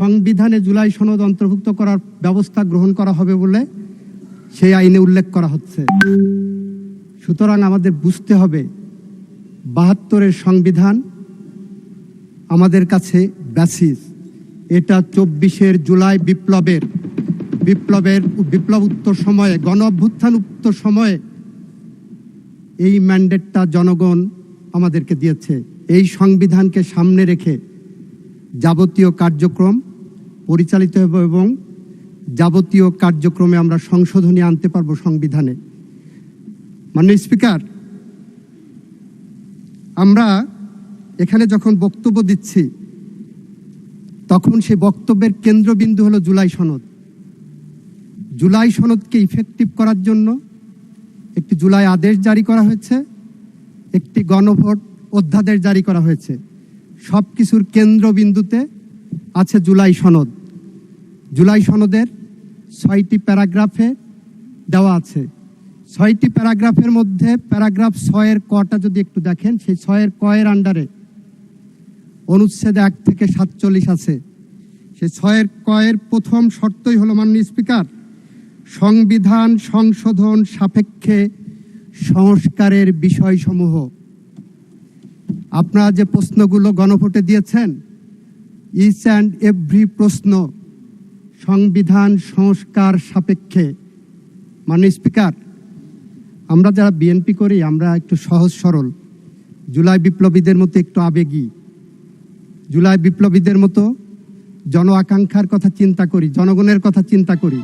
সংবিধানে জুলাই সনদ অন্তর্ভুক্ত করার ব্যবস্থা গ্রহণ করা হবে বলে সেই আইনে উল্লেখ করা হচ্ছে। সুতরাং আমাদের বুঝতে হবে ৭২-এর সংবিধান আমাদের কাছে বেসিস। এটা ২৪-এর জুলাই বিপ্লব উত্তর সময়ে, গণ অভ্যুত্থান উত্তর সময়ে এই ম্যান্ডেটটা জনগণ আমাদেরকে দিয়েছে। এই সংবিধানকে সামনে রেখে যাবতীয় কার্যক্রম পরিচালিত হবে এবং যাবতীয় কার্যক্রমে আমরা সংশোধনী আনতে পারবো সংবিধানে। মাননীয় স্পিকার, আমরা এখানে যখন বক্তব্য দিচ্ছি তখন সেই বক্তব্যের কেন্দ্রবিন্দু হলো জুলাই সনদ। জুলাই সনদকে ইফেক্টিভ করার জন্য একটি জুলাই আদেশ জারি করা হয়েছে, একটি গণভোট অধ্যাদেশ জারি করা হয়েছে। সব কিছুর কেন্দ্রবিন্দুতে আছে জুলাই সনদ। জুলাই সনদের ৬টি প্যারাগ্রাফে দেওয়া আছে। ৬টি প্যারাগ্রাফের মধ্যে প্যারাগ্রাফ ৬-এর কটা যদি একটু দেখেন, সেই ৬-এর কয়ের আন্ডারে অনুচ্ছেদ ১ থেকে ৪৭ আছে। সেই ৬-এর কয়ের প্রথম শর্তই হলো, মাননীয় স্পিকার, সংবিধান সংশোধন সাপেক্ষে সংস্কারের বিষয়সমূহ। আপনারা যে প্রশ্নগুলো গণভোটে দিয়েছেন, ইচ অ্যান্ড এভরি প্রশ্ন সংবিধান সংস্কার সাপেক্ষে। মাননীয় স্পিকার, আমরা যারা বিএনপি করি আমরা একটু সহজ সরল, জুলাই বিপ্লবীদের মতো একটু আবেগী, জুলাই বিপ্লবীদের মতো জন আকাঙ্ক্ষার কথা চিন্তা করি, জনগণের কথা চিন্তা করি।